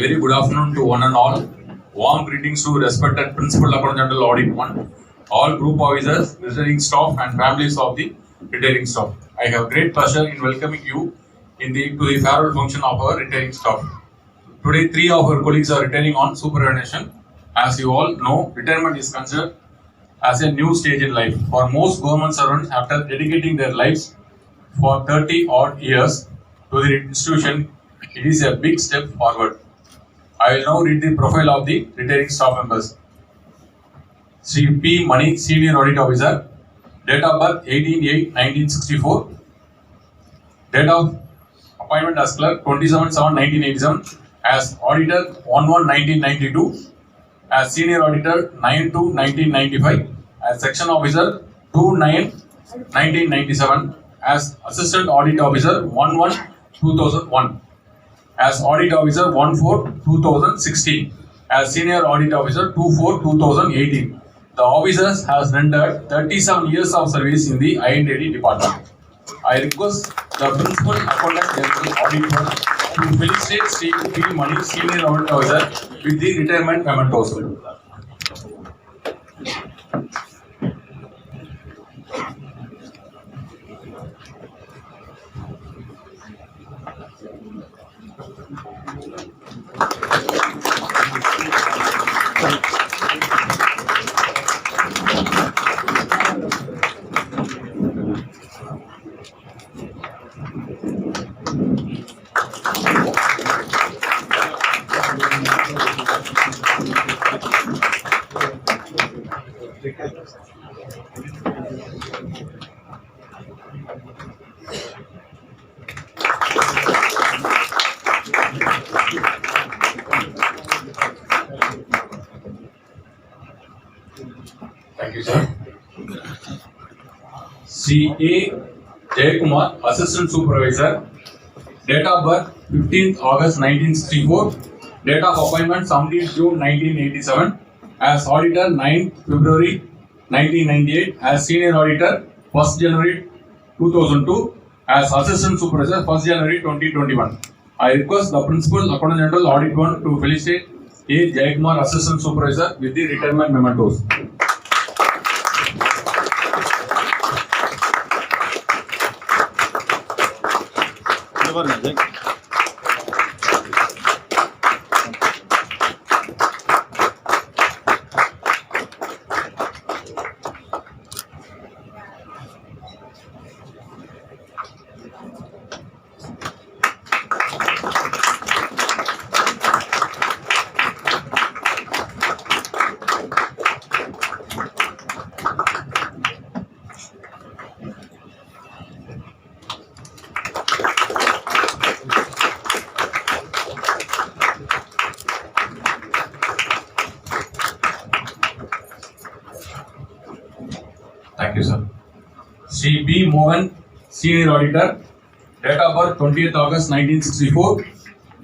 Very good afternoon to one and all. Warm greetings to respected Principal Accountant General Audit 1, all group officers, retiring staff and families of the retiring staff. I have great pleasure in welcoming you to the farewell function of our retiring staff. Today, 3 of our colleagues are retiring on superannuation. As you all know, retirement is considered as a new stage in life. For most government servants, after dedicating their lives for 30 odd years to the institution, it is a big step forward. I will now read the profile of the retiring staff members. Sri P. Mani, Senior Audit Officer, date of birth 18/8/1964, date of appointment as clerk 27/7/1987, as auditor 1/1/1992, as senior auditor 9/2/1995, as section officer 2/9/1997, as assistant audit officer 1/1/2001. As audit officer 1/4/2016, as senior audit officer 2/4/2018. The officers has rendered 37 years of service in the INDD department. I request the Principal Accountant General Audit 1 to felicitate Sri P. Mani, Senior Audit Officer, with the retirement mementos. Thank you, sir. C.A. Jayakumar, Assistant Supervisor, date of birth 15th August 1964, date of appointment 17th June 1987, as auditor 9th February 1998, as senior auditor 1st January 2002, as assistant supervisor 1st January 2021. I request the Principal Accountant General Audit 1 to felicitate A. Jayakumar, Assistant Supervisor, with the retirement mementos. Thank you, sir. Sri B. Mohan, Senior Auditor, date of birth 20th August 1964,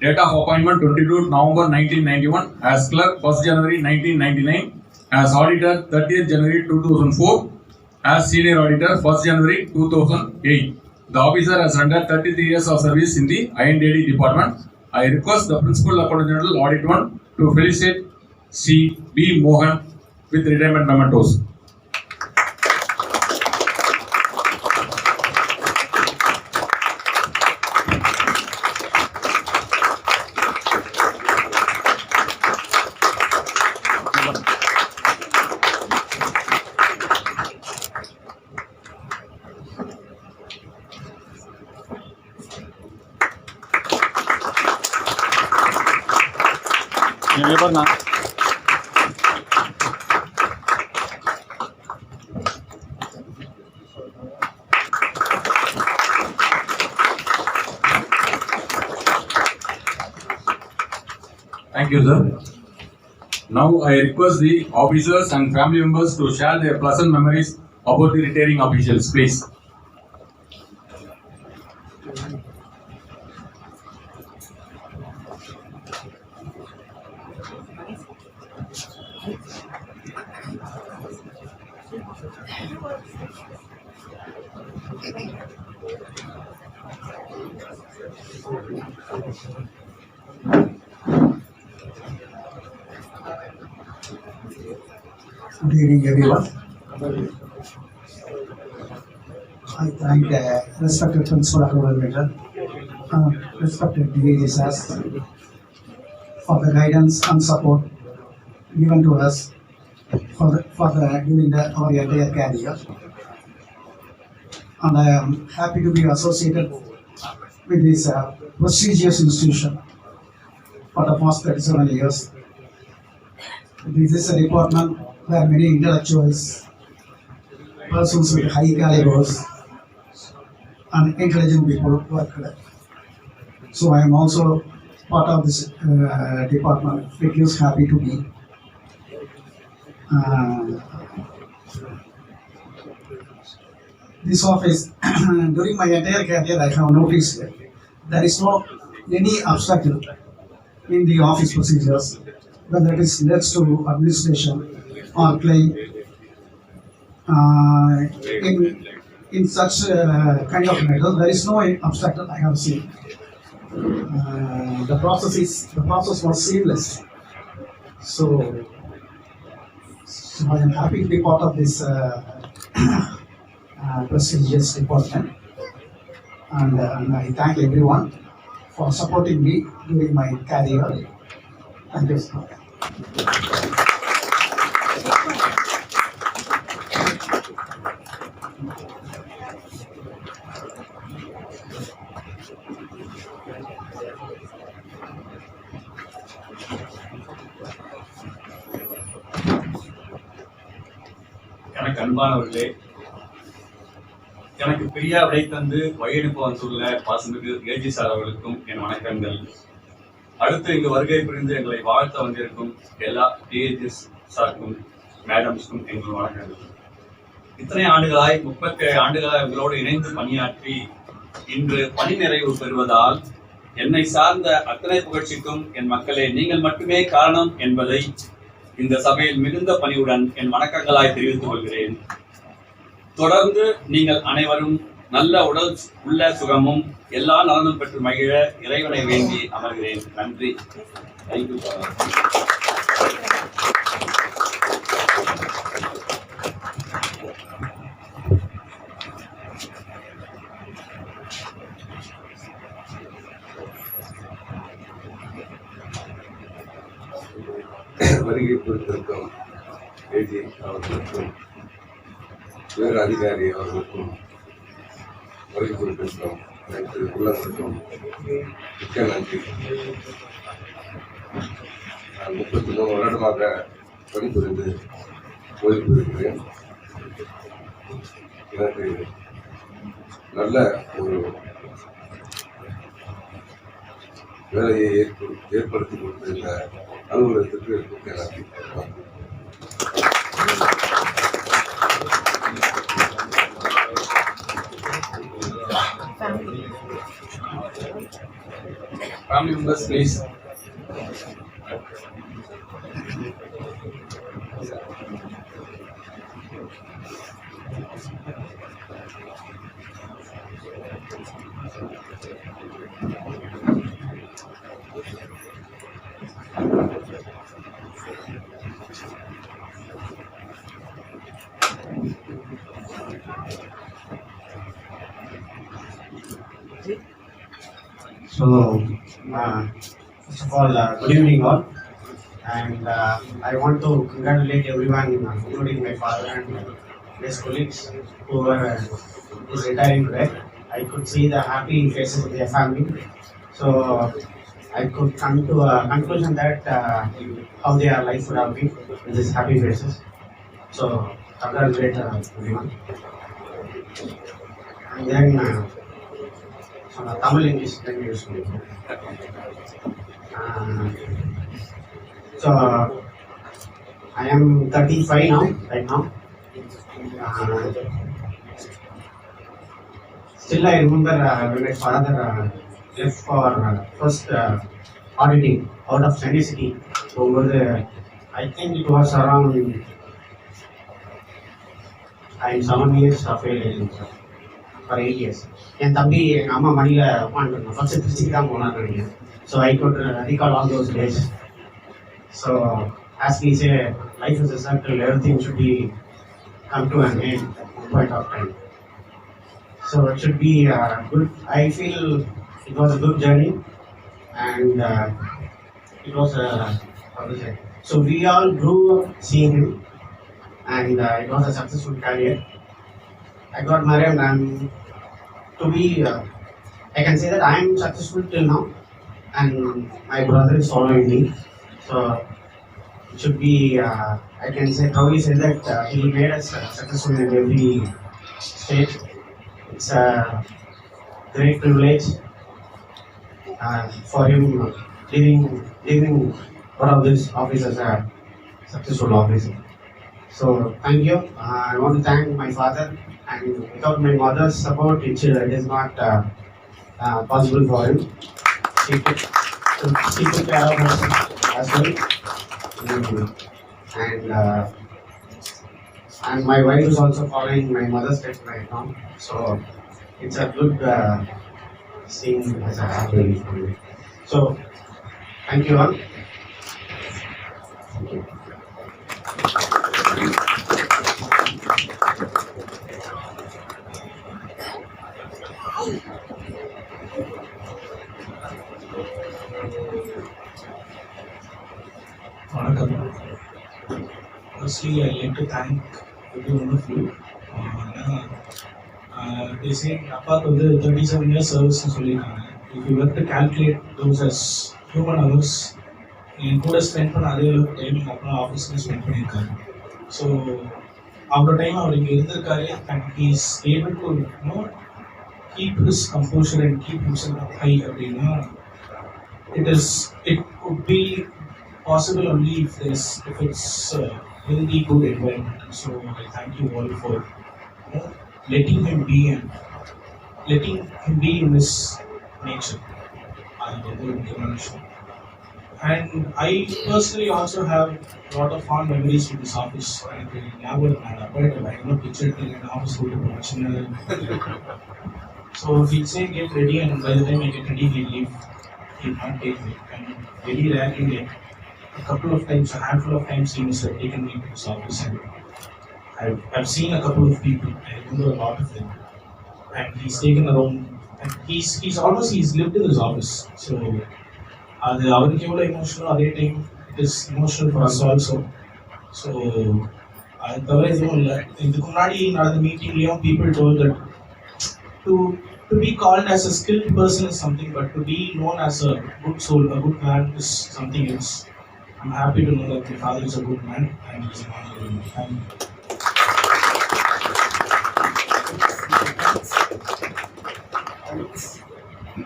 date of appointment 22nd November 1991, as clerk 1st January 1999, as auditor 30th January 2004, as senior auditor 1st January 2008. The officer has rendered 33 years of service in the INDD department. I request the Principal Accountant General Audit 1 to felicitate Sri B. Mohan with retirement mementos. Thank you, sir. Now I request the officers and family members to share their pleasant memories about the retiring officials, please. Good evening, everyone. I thank respected Principal Coordinator, respected DAGs for the guidance and support given to us during our entire career. And I am happy to be associated with this prestigious institution for the past 37 years. This is a department where many intellectuals, persons with high calibers, and intelligent people work. So I am also part of this department. It is happy to be. This office, during my entire career, I have noticed there is no any obstacle in the office procedures, whether it is relates to administration or claim. In such kind of matter, there is no obstacle I have seen. The process was seamless. So I am happy to be part of this prestigious department, and I thank everyone for supporting me during my career. Thank you so much. எனக்கு அன்பானவர்களே, எனக்கு பிரியா விடை தந்து வழியனுப்ப வந்துள்ள பாசமிகு AG sir அவர்களுக்கும் என் வணக்கங்கள். அடுத்து இங்கு வருகை புரிந்து எங்களை வாழ்த்த வந்திருக்கும் எல்லா டிஏஜிஎஸ் சாருக்கும் மேடம்ஸ்க்கும் எங்கள் வணக்கங்கள். இத்தனை ஆண்டுகளாய் 37 ஆண்டுகளாய் உங்களோடு இணைந்து பணியாற்றி இன்று பணி நிறைவு பெறுவதால் என்னை சார்ந்த அத்தனை புகழ்ச்சிக்கும் என் மக்களே நீங்கள் மட்டுமே காரணம் என்பதை இந்த சபையில் மிகுந்த பணிவுடன் என் வணக்கங்களாய் தெரிவித்துக் கொள்கிறேன். தொடர்ந்து நீங்கள் அனைவரும் நல்ல உடல் உள்ள சுகமும் எல்லா நலனும் பெற்று மகிழ இறைவனை வேண்டி அமர்கிறேன். நன்றி. தேங்க்யூ. வருகை பொறுத்திருக்கும் ஏஜி அவர்களுக்கும் வேறு அதிகாரி அவர்களுக்கும் வருகை பொறுத்திருக்கும் அனைத்து உள்ளவர்களுக்கும் மிக்க நன்றி. நான் 33 வருடமாக பணிபுரிந்து ஓய்வு பெறுகிறேன். எனக்கு நல்ல ஒரு வேலையை ஏற்படுத்தி கொடுத்திருந்த அலுவலகத்துக்கு மிக்க நன்றி. Family members, please. So, first of all, good evening all, and I want to congratulate everyone, including my father and his colleagues who is retiring today. I could see the happy faces of their family, so I could come to a conclusion that how their life would have been with these happy faces. So, congratulate everyone. And then Tamil English then use so I am 35 now, right now. Still I remember when my father left for first auditing out of Chennai city over the, I think it was around I'm 7 years of age. For 8 years. என் தம்பி எங்கள் அம்மா மணியில் உட்காந்துருந்தோம். First திருச்சிக்கு தான் போனான்னு நினைக்கிறேன். So I could recall all those days. So as we say, life is a circle, everything should be come to an end at one point of time. So it should be good. I feel it was a good journey, and it was a how to say. So we all grew up seeing him, and it was a successful career. I got married, and to be, I can say that I am successful till now, and my brother is following me. So it should be, I can say proudly say that he made us successful in every stage. It's a great privilege for him leaving one of these office as a successful officer. So thank you. I want to thank my father, and without my mother's support, it is not possible for him. She took care of us as well. And and my wife is also following my mother's steps right now. So it's a good thing as a family for me. So thank you all. Thank you. வணக்கம். Firstly, I'd like to thank every one of you. They say அப்பாவுக்கு வந்து 37 years சர்வீஸ்னு சொல்லியிருக்காங்க. If you were to calculate those as human hours, என் கூட spend பண்ண அதே அளவுக்கு time எங்கள் அப்பா ஆஃபீஸில் ஸ்பெண்ட் பண்ணியிருக்காரு. ஸோ அவ்வளோ டைம் அவர் இங்கே இருந்திருக்காரு, and he's able to keep his composer and keep himself high அப்படின்னா it could be possible only if it's a healthy, good environment. So I thank you all for letting him be and letting him be in this nature. And I personally also have a lot of fond memories with this office. I never picture it in an office go to production. So he'll say get ready, and by the time I get ready he'll leave. He'll not take me. And very rarely, like a couple of times, a handful of times, he must have taken me to his office, and I've seen a couple of people. I remember a lot of them, and he's taken around, and he's lived in his office. So அது அவருக்கு எவ்வளோ emotional, அதே time it is emotional for us also. So அது தவிர எதுவும் இல்லை. இதுக்கு முன்னாடி நடந்த மீட்டிங்லேயும் people told that to be called as a skilled person is something, but to be known as a good soul, a good man is something else. I'm happy to know that my father is a good man and he's an honorable man.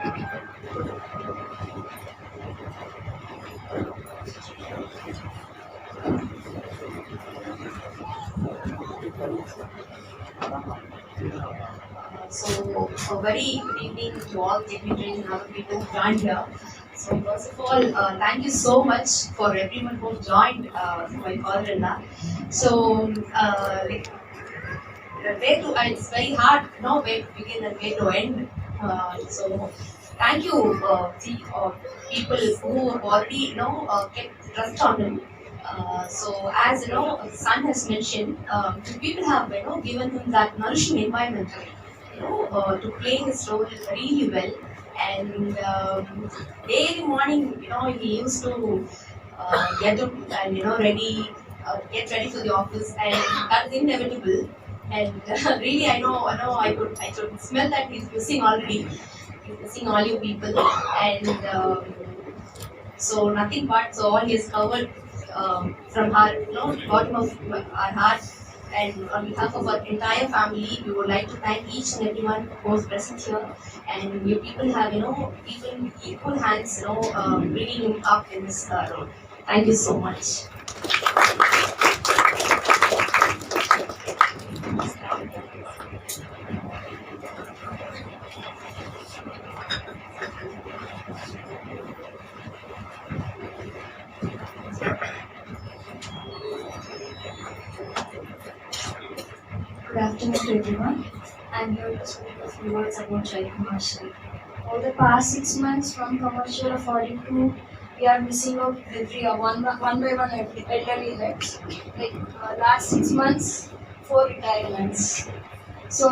Thank you. So, a very good evening to all dignitaries and other people who joined here. So, first of all, thank you so much for everyone who joined my father-in-law. So, it's very hard to know where to begin and where to end. So, thank you, people who already kept trust on him. So, as son has mentioned, people have given him that nourishing environment. To play his role really well, and daily morning, he used to get up and get ready for the office, and that is inevitable. And really, I know, I could smell that he's missing already. He's missing all you people, and so nothing but all he has covered from our, bottom of our heart. And on behalf of our entire family, we would like to thank each and everyone who is present here. And you people have, even equal hands, bringing him up in this role. Thank you so much. Good afternoon to everyone. I'm here to speak a few words about child commercial. Over the past 6 months, from commercial of audit to we are missing out every one by one elderly heads. Like last 6 months, 4 retirements. So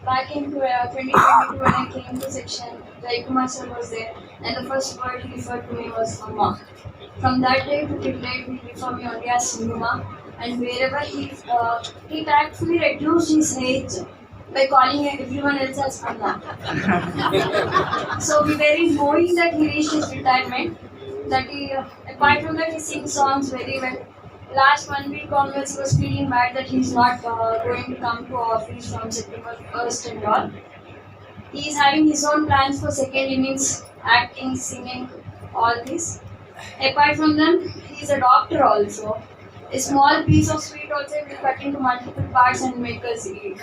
back in 2022 when I came to section, Jaikumar sir was there, and the first word he referred to me was Amma. From that day to till date, he refer me only as Singuma, and wherever he tactfully reduced his age by calling everyone else as Anna. So we were knowing that he reached his retirement. That he, apart from that, he sings songs very well. Last 1 week onwards, he was feeling bad that he's not going to come to office from September 1st and all. He is having his own plans for second innings, acting, singing, all this. Apart from them, he is a doctor also. A small piece of sweet also he will cut into multiple parts and make us eat.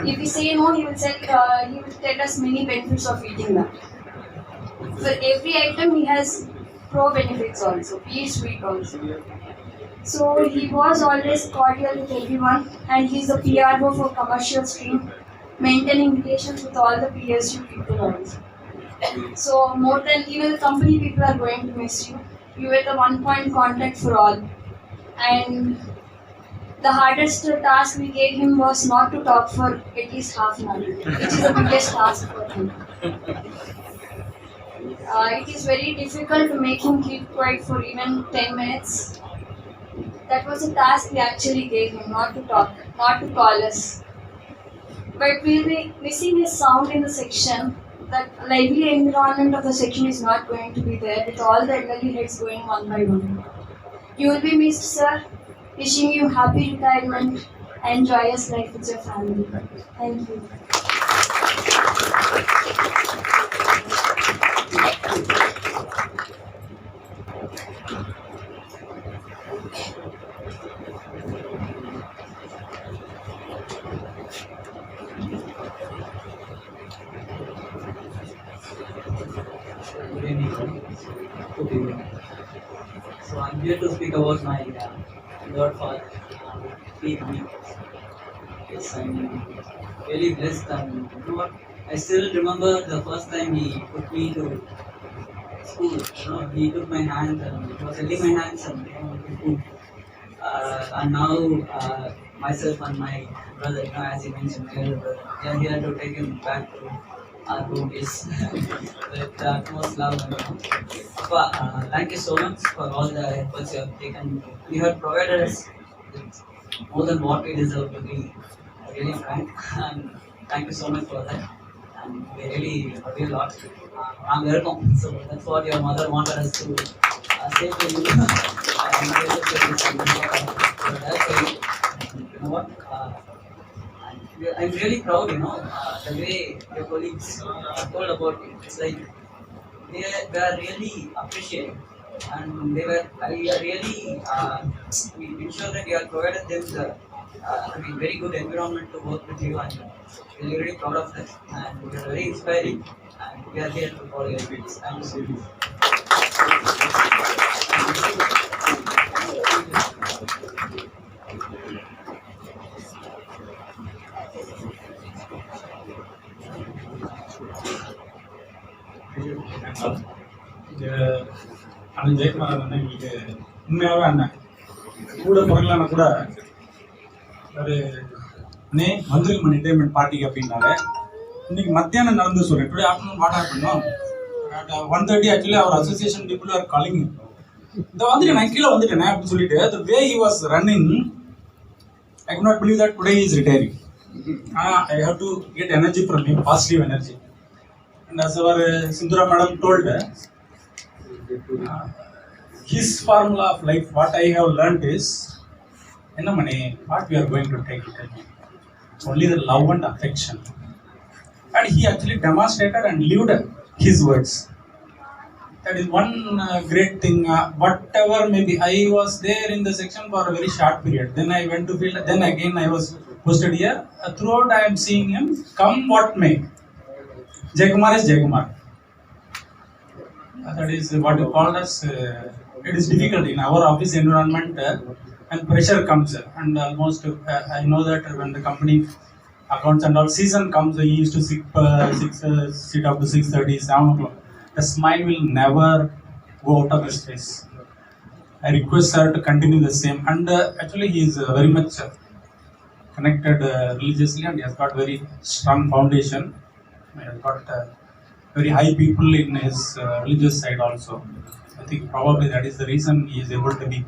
If we say no, he will tell us many benefits of eating that. For every item, he has pro benefits also, be it sweet also. So he was always cordial with everyone, and he's the PRO for commercial stream, maintaining relations with all the PSU people also. So more than even the company people are going to miss you. You were the one-point contact for all. And the hardest task we gave him was not to talk for at least half an hour, which is the biggest task for him. It is very difficult to make him keep quiet for even 10 minutes. That was a task we actually gave him, not to talk, not to call us. But we'll be missing his sound in the section. That lively environment of the section is not going to be there with all the elderly heads going one by one. You will be missed, sir. Wishing you happy retirement and joyous life with your family. Thank you. Good evening. Good evening. So I'm here to speak about my godfather, PB. Yes, I'm really blessed, and you know what? I still remember the first time he put me to school. You know, he took my hand and he was holding my hands and and now myself and my brother, you know, as you mentioned, my elder brother, we are here to take him back to our home is with utmost love and but, thank you so much for all the efforts you have taken. You have provided us with more than what we deserve, to be really frank, and thank you so much for that. And we really love you a lot. I'm welcome. So that's what your mother wanted us to say to you. I'm not able to say this, so that's why, you know what? I'm really proud, you know, the way your colleagues told about it. It's like they were really appreciated, and they were really we ensure that you have provided them the very good environment to work with you, and we're really proud of that. And we are very inspiring, and we are here to follow your leads. Thank you so much. இது அண்ணன் ஜெயக்குமார் அண்ணன் எங்களுக்கு உண்மையாகவே அண்ணன் கூட பிறக்கலன்னா கூட ஒரு அண்ணே வந்துருக்கணும் ரிட்டைர்மெண்ட் பார்ட்டிக்கு அப்படின்னால இன்னைக்கு மத்தியானம் நடந்து சொல்கிறேன். Today afternoon what happen at 1:30 actually அவர் அசோசியேஷன் பீப்புள் ஆர் காலிங் இதை வந்துட்டு நான் கீழே வந்துட்டேனே அப்படின்னு சொல்லிட்டு the way he was running, I could not believe that today he is retiring. I have to get energy from him, positive energy. And as our Sindhura madam told, his formula of life, what I have learnt is, enna mane, what we are going to take it, only the love and affection. And he actually demonstrated and lived his words. That is one great thing. Whatever maybe, I was there in the section for a very short period. Then I went to field. Then again I was posted here. Throughout I am seeing him, come what may. Jaikumar is Jaikumar. That is what you call as. It is difficult in our office environment, and pressure comes. And almost I know that when the company accounts and all season comes, he used to sit up to 6:30, 7 o'clock. The smile will never go out of his face. I request her to continue the same. And actually, he is very much connected religiously, and he has got very strong foundation. He has got very high people in his religious side also. I think probably that is the reason he is able to be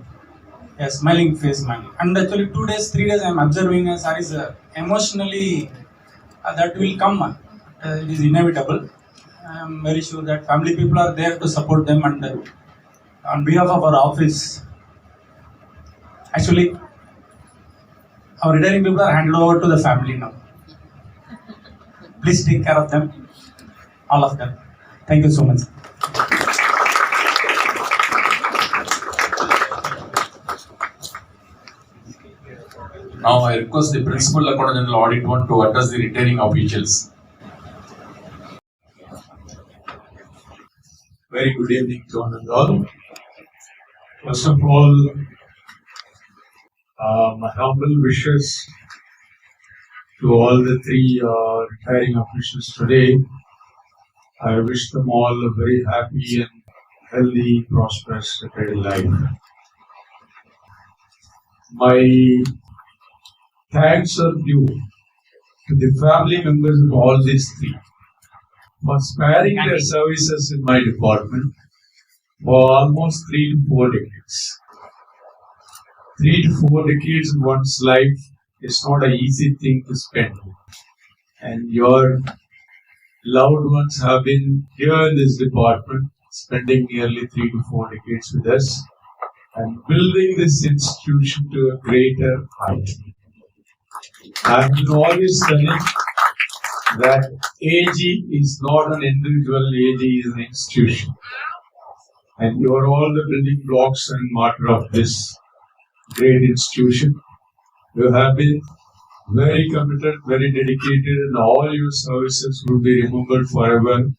a smiling face man. And actually 2 days, 3 days I am observing as is emotionally that will come. It is inevitable. I am very sure that family people are there to support them, and on behalf of our office, actually our retiring people are handed over to the family now. Please take care of them, all of them. Thank you so much. Now I request the Principal Accountant General Audit 1 to address the retiring officials. Very good evening to one and all. First of all, my humble wishes to all the three retiring officials today. I wish them all a very happy and healthy, prosperous retired life. My thanks are due to the family members of all these three for sparing their services in my department for almost 3 to 4 decades. 3 to 4 decades in one's life is not an easy thing to spend. And your loved ones have been here in this department, spending nearly 3 to 4 decades with us and building this institution to a greater height. I've been always telling that AG is not an individual, AG is an institution. And you are all the building blocks and mortar of this great institution. You have been very committed, very dedicated, and all your services will be remembered forever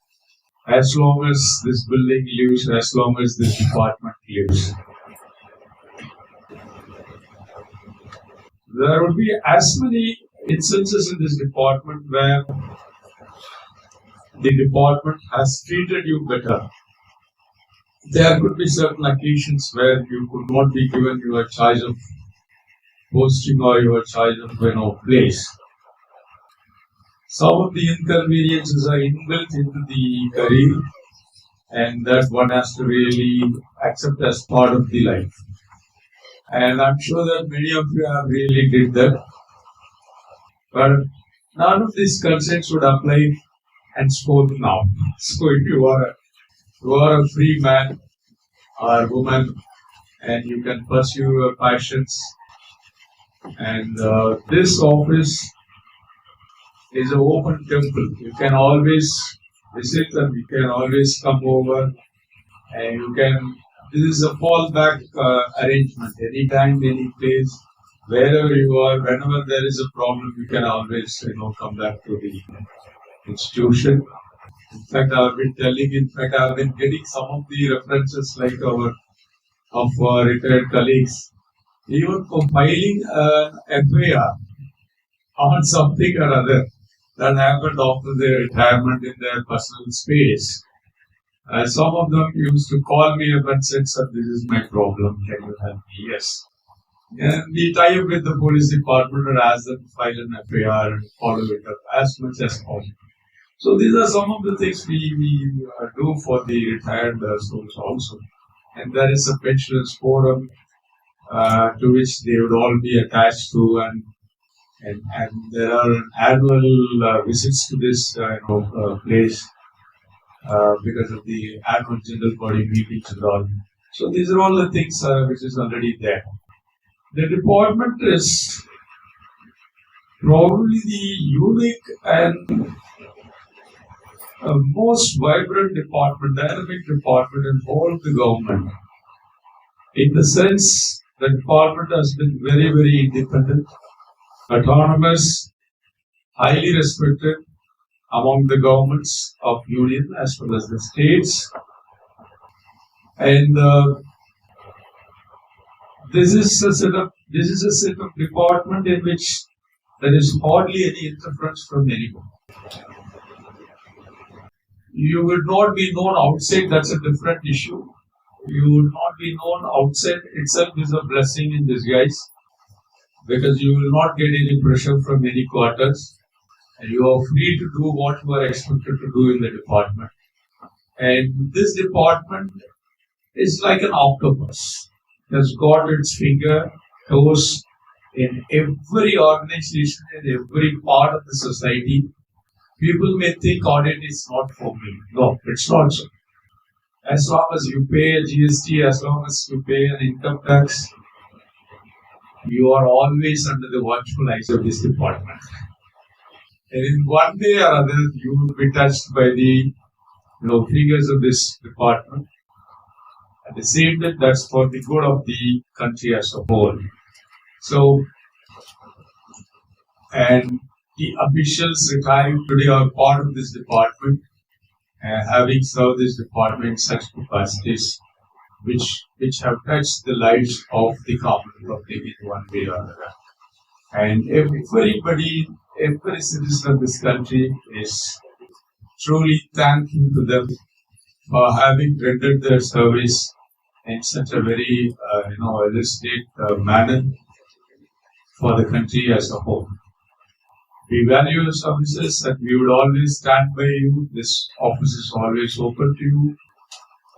as long as this building lives, as long as this department lives. There will be as many instances in this department where the department has treated you better. There could be certain occasions where you could not be given your choice of posting or your choice of place. Some of the inconveniences are inbuilt into the career, and that one has to really accept as part of the life. And I'm sure that many of you have really did that. But none of these concepts would apply henceforth now. So if you are a free man or woman and you can pursue your passions, and this office is an open temple. You can always visit and you can always come over, and you can. This is a fallback arrangement. Anytime, any place, wherever you are, whenever there is a problem, you can always come back to the institution. In fact, I've been getting some of the references like of retired colleagues, even compiling an FIR on something or other that happened after their retirement in their personal space. Some of them used to call me up and said, "Sir, this is my problem. Can you help me?" Yes. And we tie up with the police department and ask them to file an FIR and follow it up as much as possible. So these are some of the things we do for the retired souls also. And there is a pensioners forum to which they would all be attached to, and there are annual visits to this place because of the annual general body meetings and all. So these are all the things which is already there. The department is probably the unique and most vibrant department, dynamic department in all of the government. In the sense, the department has been very, very independent, autonomous, highly respected among the governments of union as well as the states. And this is a set of department in which there is hardly any interference from anyone. You will not be known outside, that's a different issue. You would not be known outside itself is a blessing in disguise, because you will not get any pressure from any quarters, and you are free to do what you are expected to do in the department. And this department is like an octopus. It has got its toes in every organization, in every part of the society. People may think audit is not for me. No, it's not so. As long as you pay a GST, as long as you pay an income tax, you are always under the watchful eyes of this department. And in one way or other, you will be touched by the figures of this department. At the same time, that's for the good of the country as a whole. So, and the officials retiring today are part of this department, having served this department in such capacities which have touched the lives of the common public in one way or another. And everybody, every citizen of this country is truly thankful to them for having rendered their service in such a very, illustrated manner for the country as a whole. We value your services and we would always stand by you. This office is always open to you,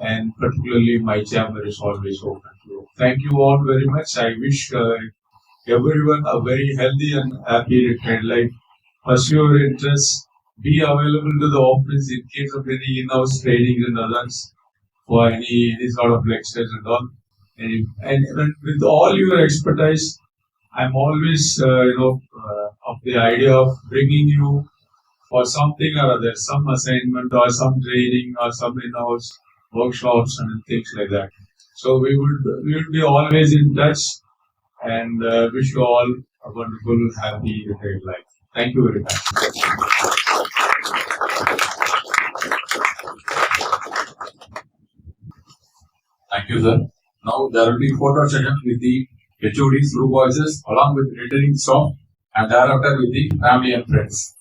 and particularly my chamber is always open to you. Thank you all very much. I wish everyone a very healthy and happy retired life. Pursue your interests. Be available to the office in case of any in-house training and others, for any sort of lectures and all. And with all your expertise, I'm always, of the idea of bringing you for something or other, some assignment or some training or some in-house workshops and things like that. So we would be always in touch, and wish you all a wonderful, happy retired life. Thank you very much. Thank you, sir. Now there will be photo session with the HOD supervisors along with returning staff, and thereafter with the family and friends.